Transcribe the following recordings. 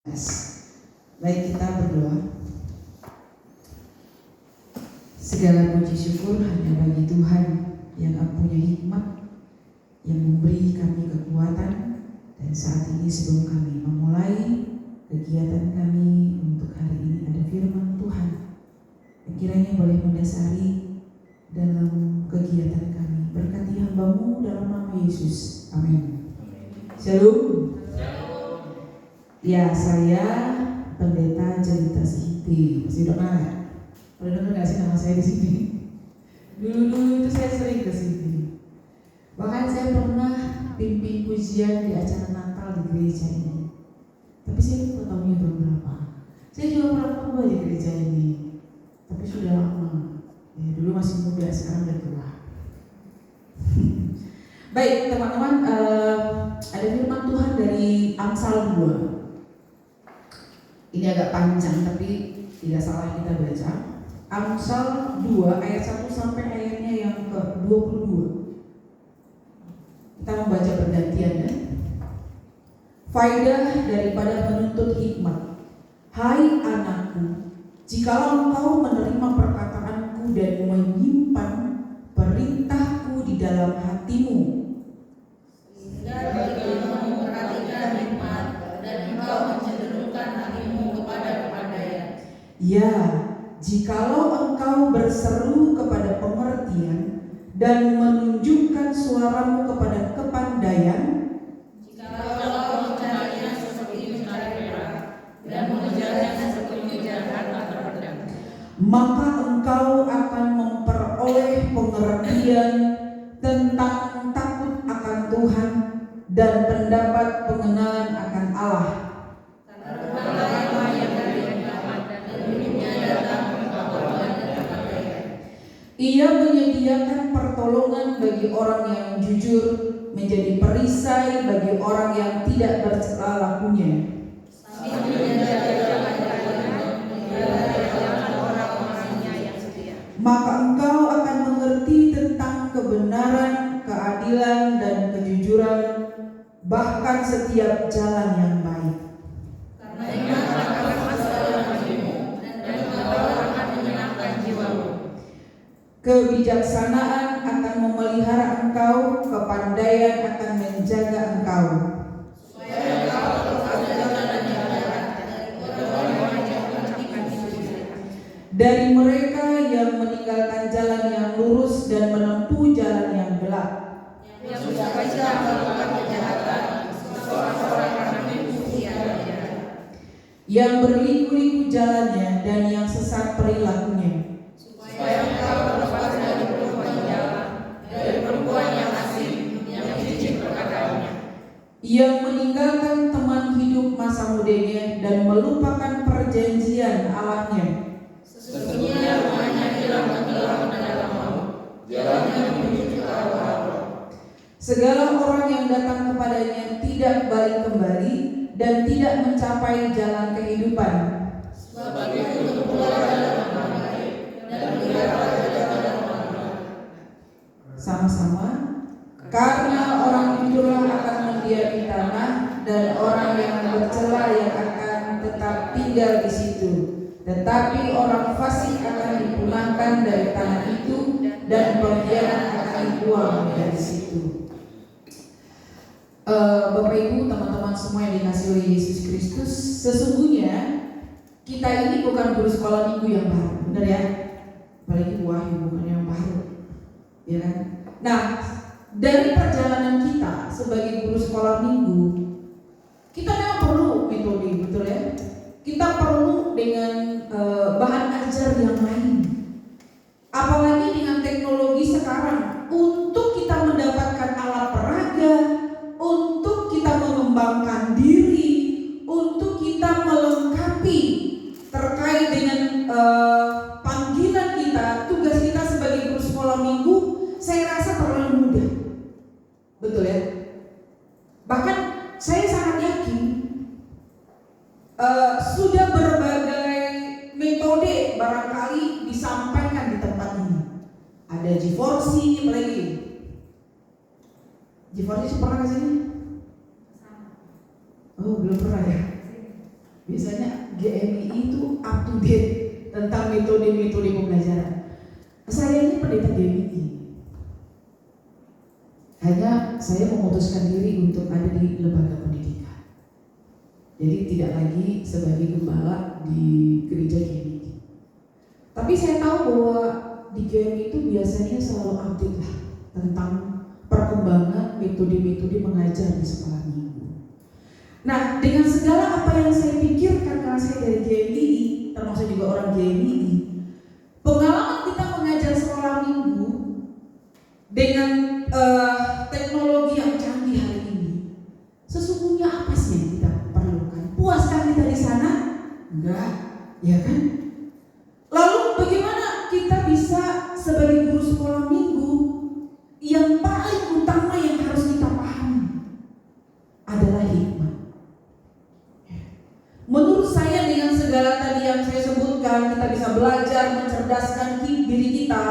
Baik, kita berdoa. Segala puji syukur hanya bagi Tuhan yang punya hikmat, yang memberi kami kekuatan. Dan saat ini sebelum kami memulai kegiatan kami untuk hari ini, ada firman Tuhan yang kiranya boleh mendasari dalam kegiatan kami. Berkati hamba-Mu dalam nama Yesus. Amin. Shalom. Ya, saya Pendeta Jelita Siti. Masih udah kenal ya? Pernah dengar nggak sih nama saya di sini? Dulu itu saya sering ke sini. Bahkan saya pernah pimpin pujian di acara Natal di gereja ini. Tapi saya lupa tahunnya berapa. Saya juga pernah khotbah di gereja ini. Tapi sudah lama. Ya, dulu masih muda, sekarang udah tua. Baik teman-teman, ada firman Tuhan dari Amsal 2. Ini agak panjang tapi tidak salah kita baca. Amsal 2 ayat 1 sampai ayatnya yang ke-22. Kita membaca bergantian ya. Faedah daripada menuntut hikmat. Hai anakku, jikalau engkau menerima perkataanku dan menyimpan perintahku di dalam hatimu, sehingga kamu memperhatikan hikmat dan engkau mencenderungkan hatimu kepada kepandaian. ya, jikalau engkau berseru kepada pengertian dan menunjukkan suaramu kepada kepandaian, jikalau engkau mencarinya seperti mencari perak dan mengejarnya seperti mengejar harta pedang, maka engkau akan memperoleh pengertian tentang takut akan Tuhan dan pendapat pengenalan akan Allah. karena Allah yang dari hikmat dan ilmunya datang pengetahuan dan kepandaian. Ia menyediakan pertolongan bagi orang yang jujur, menjadi perisai bagi orang yang tidak bercela lakunya. Sambil menjaga jalan-jalannya, menjaga orang-orangnya yang setia. Maka engkau akan mengerti tentang kebenaran, keadilan, dan kejujuran, bahkan setiap jalan yang baik. Karena hikmat akan masuk dalam hatimu dan pengetahuan akan menyenangkan jiwamu. Kebijaksanaan akan memelihara engkau, kepandaian akan menjaga engkau. Supaya engkau lepas dari jalan-jalan dari orang-orang yang melakukan kejahatan. Dari mereka yang meninggalkan jalan yang lurus dan menempuh jalan yang gelap, Yang suka melakukan kejahatan, seorang-orang karena menipu sia-sia. yang berliku-liku jalannya dan yang sesat perilakunya. Supaya engkau lepas dari perempuan jalan, dari perempuan yang asing, yang jijik perkataannya. Yang meninggalkan teman hidup masa mudanya dan melupakan perjanjian Allahnya. Sesungguhnya rumahnya hilang tenggelam dalam maut, jalannya menuju ke Allah. Segala orang yang datang kepadanya tidak balik kembali dan tidak mencapai jalan kehidupan. Sebab itu tempuhlah jalan yang baik dan lihatlah jalan yang benar. Sama-sama. Karena orang jujurlah akan mendiami tanah, dan orang yang bercela yang akan tetap tinggal di situ. Tetapi orang fasik akan dipunahkan dari tanah itu, dan pengkhianat akan dibuang dari situ. Bapak Ibu, teman-teman semua yang dikasihi oleh Yesus Kristus, sesungguhnya kita ini bukan guru sekolah minggu yang baru, benar ya? Apalagi Wahyu bukan yang baru, ya kan? Nah, dari perjalanan kita sebagai guru sekolah minggu, kita memang perlu metode, betul ya? Kita perlu dengan bahan ajar yang lain. Apalagi dengan teknologi sekarang, untuk kita mendapatkan alat peraga, untuk kita mengembangkan diri, untuk kita melengkapi terkait dengan panggilan kita, tugas kita sebagai guru sekolah minggu, saya rasa terlalu mudah. Betul ya? Bahkan saya sangat yakin sudah berbagai metode barangkali disampaikan di tempat ini. Ada G4C, apa lagi? G4C pernah ke sini? Oh, belum pernah ya? GMI itu up to date tentang metode-metode pembelajaran. Saya ini pendeta GMI. Hanya saya memutuskan diri untuk ada di lembaga pendidikan. Jadi tidak lagi sebagai gembala di gereja GMI. Tapi saya tahu bahwa di GMI itu biasanya selalu update lah tentang perkembangan metode-metode mengajar di sekolah minggu. Nah, dengan segala apa yang saya pikirkan karena saya dari GMI, termasuk juga orang GMI, pengalaman kita mengajar sekolah minggu dengan teknologi yang canggih hari ini, sesungguhnya apa sih yang kita perlukan? Puaskah kita di sana? Enggak, ya kan? Lalu bagaimana kita bisa sebagai guru sekolah minggu yang paling utama yang harus kita pahami adalah hikmat. Menurut saya dengan segala tadi yang saya sebutkan, kita bisa belajar mencerdaskan diri kita.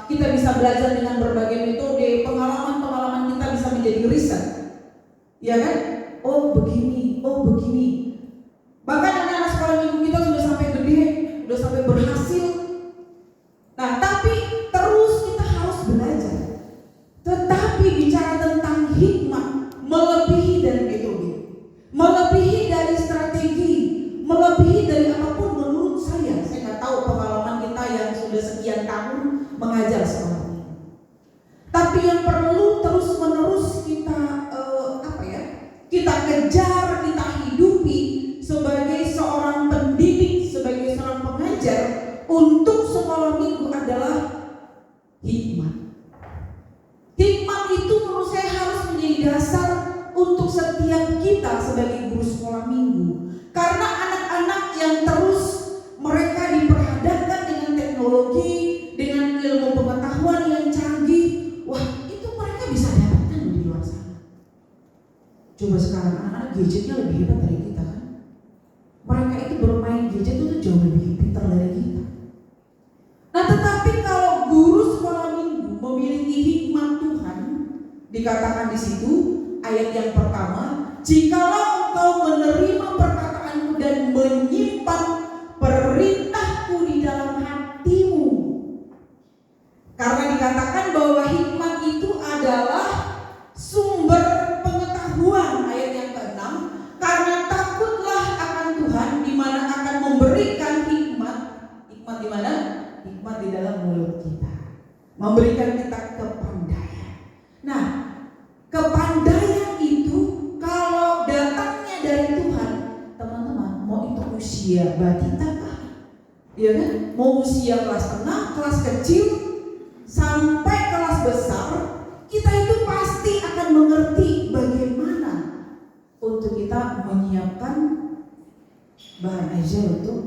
Kita bisa belajar dengan berbagai metode, pengalaman-pengalaman kita bisa menjadi riset. Ya kan? Oh begini, oh begini. Bahkan anak-anak sekolah minggu kita sudah sampai gede, sudah sampai berhasil. Nah, tapi terus kita harus belajar. Tetapi bicara tentang hikmat, melebihi dari metode, melebihi dari strategi, melebihi dari apapun menurut saya nggak tahu pengalaman kita yang sudah sekian tahun mengajar sekolah ini. Tapi yang perlu terus-menerus kita kita kejar, kita hidupi sebagai seorang pendidik, sebagai seorang pengajar untuk sekolah minggu adalah hikmat. Hikmat itu menurut saya harus menjadi dasar untuk setiap kita sebagai guru sekolah minggu. Karena anak-anak yang terus mereka diperhadapkan dengan teknologi, dengan ilmu pengetahuan yang canggih, wah itu mereka bisa dapatkan di luar sana. Coba sekarang anak-anak gadgetnya lebih hebat dari kita kan? Mereka itu bermain gadget itu jauh lebih pintar dari kita. Nah tetapi kalau guru sekolah minggu memiliki hikmat Tuhan, dikatakan di situ ayat yang pertama, jikalau engkau menerima perkataanku dan menyimpan perintahku di dalam hatimu. Karena dikatakan bahwa hikmat itu adalah sumber pengetahuan, ayat yang ke-6, karena takutlah akan Tuhan di mana akan memberikan hikmat. Hikmat di mana? Hikmat di dalam mulut kita, memberikan kita kepandaian. Nah, kepandaian itu kalau datangnya dari Tuhan, teman-teman, mau itu usia batita kah? Ya kan? Mau usia kelas tengah, kelas kecil, sampai kelas besar, kita itu pasti akan mengerti bagaimana untuk kita menyiapkan bahan ajar untuk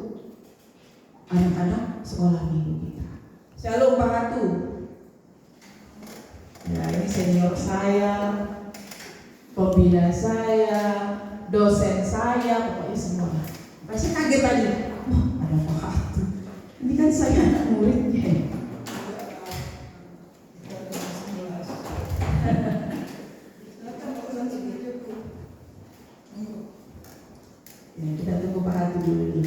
anak-anak sekolah minggu kita. Shalom Pak Ratu. Ya, ini senior saya, pembina saya, dosen saya, pokoknya semua. Pasti kaget tadi. Wah, ada Pak Ratu. Ini kan saya anak muridnya. Ya, kita tunggu Pak Ratu dulu.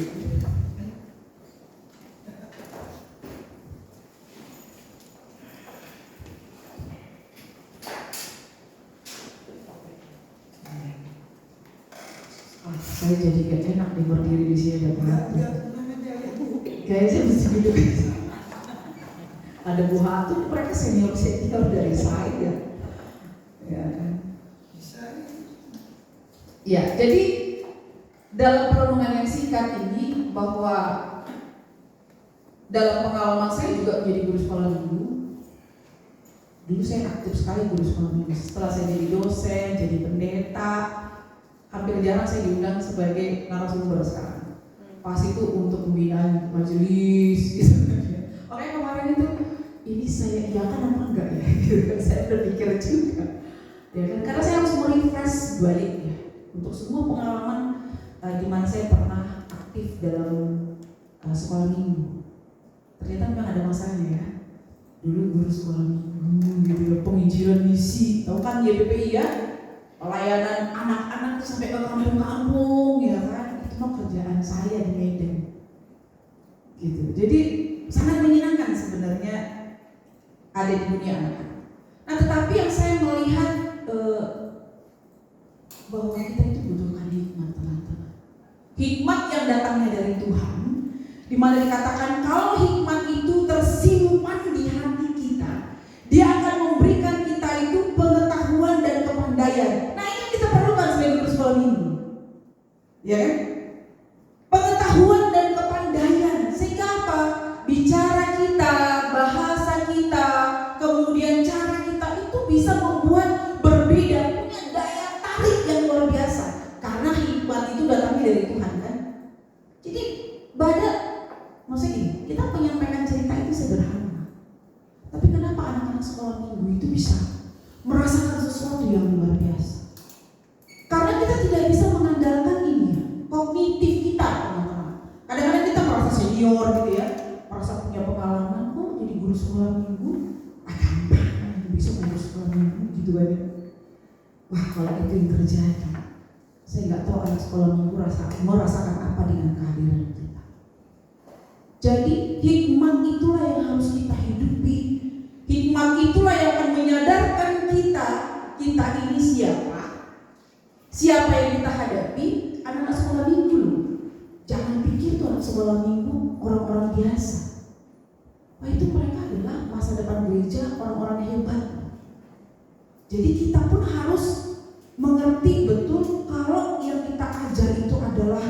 Saya jadi gak enak nih berdiri di sini ada Pak Ratu. Kayaknya mesti duduk. Ada Bu Hatu, mereka senior dari saya. Ya, jadi dalam perenungan yang singkat ini bahwa dalam pengalaman saya juga menjadi guru sekolah minggu. Dulu saya aktif sekali guru sekolah minggu. Setelah saya jadi dosen, jadi pendeta, hampir jarang saya diundang sebagai narasumber sekarang. Pas itu untuk pembinaan majelis gitu. Makanya kemarin itu ini saya iakan apa enggak ya? Saya berpikir juga. Ya kan? Karena saya harus merefresh baliknya untuk semua pengalaman di mana saya pernah aktif dalam sekolah minggu. Ternyata memang ada masanya ya. Dulu guru sekolah minggu gitu, penginjilan misi, tahu kan YPPI ya? Pelayanan anak-anak sampai ke kampung-kampung ya kan, itu mah kerjaan saya di Medan. Jadi sangat menyenangkan sebenarnya ada di dunia anak-anak. Nah, tetapi yang saya melihat bahwa kita itu butuhkan hikmat, teman-teman. Hikmat yang datangnya dari Tuhan, di mana dikatakan kalau hikmat itu tersimpan di hati kita, dia akan memberikan kita itu pengetahuan dan kepandaian. Nah, ini kita perlukan sebagai guru sekolah minggu, ya kan? Pengetahuan dan kepandaian, sehingga apa? Bicara kita, bahasa kita, kemudian cara kita itu bisa membuat berbeda, punya daya tarik yang luar biasa. Karena hikmat itu datangnya dari Tuhan, kan? Jadi maksudnya gini, kita menyampaikan cerita itu sederhana. Tapi kenapa anak-anak sekolah minggu itu bisa merasakan sesuatu yang luar biasa? Karena kita tidak bisa mengandalkan ini ya, kognitif kita, teman-teman. Kadang-kadang kita merasa senior gitu ya, merasa punya pengalaman. Oh, jadi guru sekolah minggu, gampang, bisa guru sekolah minggu gitu aja. Wah, kalau itu yang terjadi, saya nggak tahu anak sekolah minggu merasakan apa dengan kehadiran kita. Jadi hikmat itulah yang harus kita hidupi. Hikmat itulah yang akan menyadarkan kita ini siapa yang kita hadapi. Anak-anak sekolah minggu loh. Jangan pikir tuh anak sekolah minggu orang-orang biasa. Wah, itu mereka adalah masa depan gereja, orang-orang hebat. Jadi kita pun harus mengerti betul kalau yang kita ajar itu adalah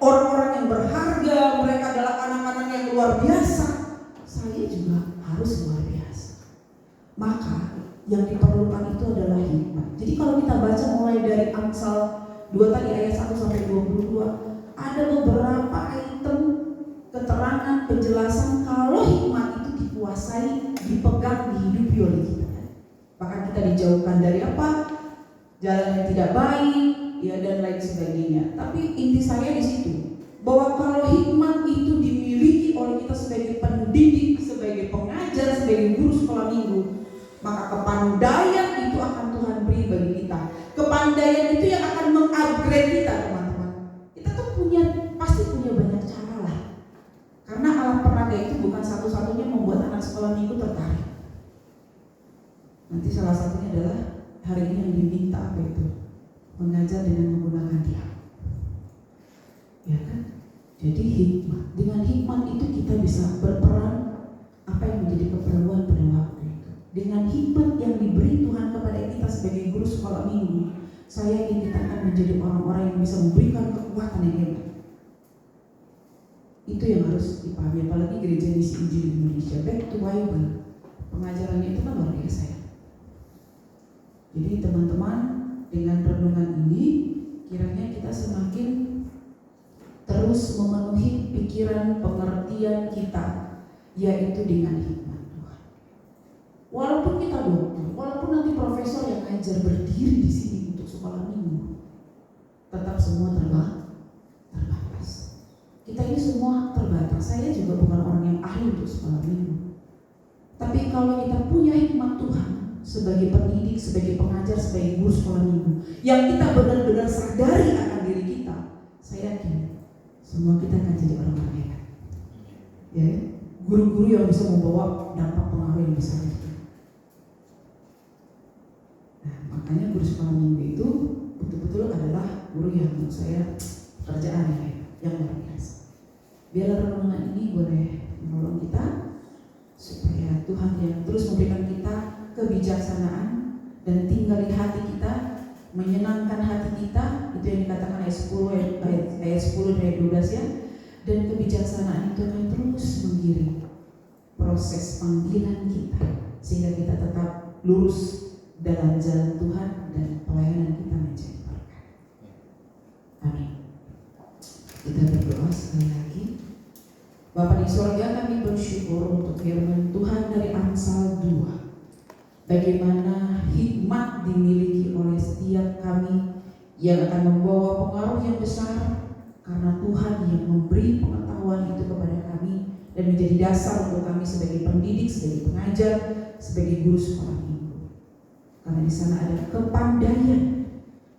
orang-orang yang berharga, mereka adalah anak-anak yang luar biasa. Saya juga harus luar biasa. Maka yang diperlukan itu adalah hikmat. Jadi kalau kita baca mulai dari Amsal 2 tadi ayat 1 sampai 22, ada beberapa item keterangan, penjelasan kalau hikmat itu dikuasai, dipegang, dihidupi oleh kita. Bahkan kita dijauhkan dari apa? Jalan yang tidak baik, ya, dan lain sebagainya. Tapi inti saya di situ, bahwa kalau hikmat itu dimiliki oleh kita sebagai pendidik, sebagai pengajar, sebagai guru sekolah minggu, maka kepandaian itu akan Tuhan beri bagi kita. Kepandaian itu yang akan mengupgrade kita, teman-teman. Kita tuh pasti punya banyak cara lah. Karena alat peraga itu bukan satu-satunya membuat anak sekolah minggu tertarik. Nanti salah satunya adalah hari ini yang diminta apa itu? Mengajar dengan menggunakan diam. Ya kan? Jadi hikmat. Dengan hikmat itu kita bisa berperan apa yang menjadi keperluan pada waktu itu. Dengan hikmat yang diberi Tuhan kepada kita sebagai guru sekolah minggu, saya ingin kita akan menjadi orang-orang yang bisa memberikan kekuatan yang hebat. Itu yang harus dipahami, apalagi gereja misi Injil di Indonesia. Back to Bible, pengajarannya itu kan luar biasa ya. Jadi teman-teman, dengan renungan ini kiranya kita semakin terus memenuhi pikiran pengertian kita, yaitu dengan hikmat Tuhan. Walaupun kita dokter, walaupun nanti profesor yang ngajar berdiri di sini untuk sekolah minggu, tetap semua terbatas. Kita ini semua terbatas. Saya juga bukan orang yang ahli untuk sekolah minggu. Tapi kalau kita punya hikmat Tuhan sebagai pendidik, sebagai pengajar, sebagai guru sekolah minggu, yang kita benar-benar sadari akan diri kita, saya yakin semua kita akan jadi orang-orang hebat. Ya, guru-guru yang bisa membawa dampak pengaruh yang besar itu. Nah, makanya guru sekolah minggu itu betul-betul adalah guru yang menurut saya pekerjaan yang luar biasa. Biarlah renungan ini boleh menolong kita supaya Tuhan yang terus memberikan kita kebijaksanaan dan tinggal di hati kita, menyenangkan hati kita. Itu yang dikatakan ayat 10 ayat 12 ya. Dan kebijaksanaan itu akan terus menggiring proses panggilan kita sehingga kita tetap lurus dalam jalan Tuhan dan pelayanan kita menjadi berkat. Amin. Kita berdoa sekali lagi. Bapa di surga, kami bersyukur untuk firman Tuhan dari Amsal 2. Bagaimana hikmat dimiliki oleh setiap kami yang akan membawa pengaruh yang besar, karena Tuhan yang memberi pengetahuan itu kepada kami dan menjadi dasar untuk kami sebagai pendidik, sebagai pengajar, sebagai guru sekolah minggu. Karena di sana ada kepandaian,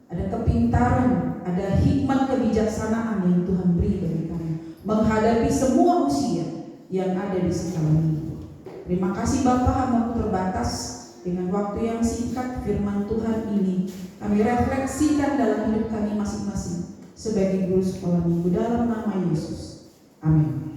ada kepintaran, ada hikmat kebijaksanaan yang Tuhan beri bagi kami menghadapi semua usia, yang ada di sekolah minggu. Terima kasih Bapa, hamba-Mu terbatas dengan waktu yang singkat firman Tuhan ini kami refleksikan dalam hidup kami masing-masing sebagai guru sekolah minggu dalam nama Yesus. Amin.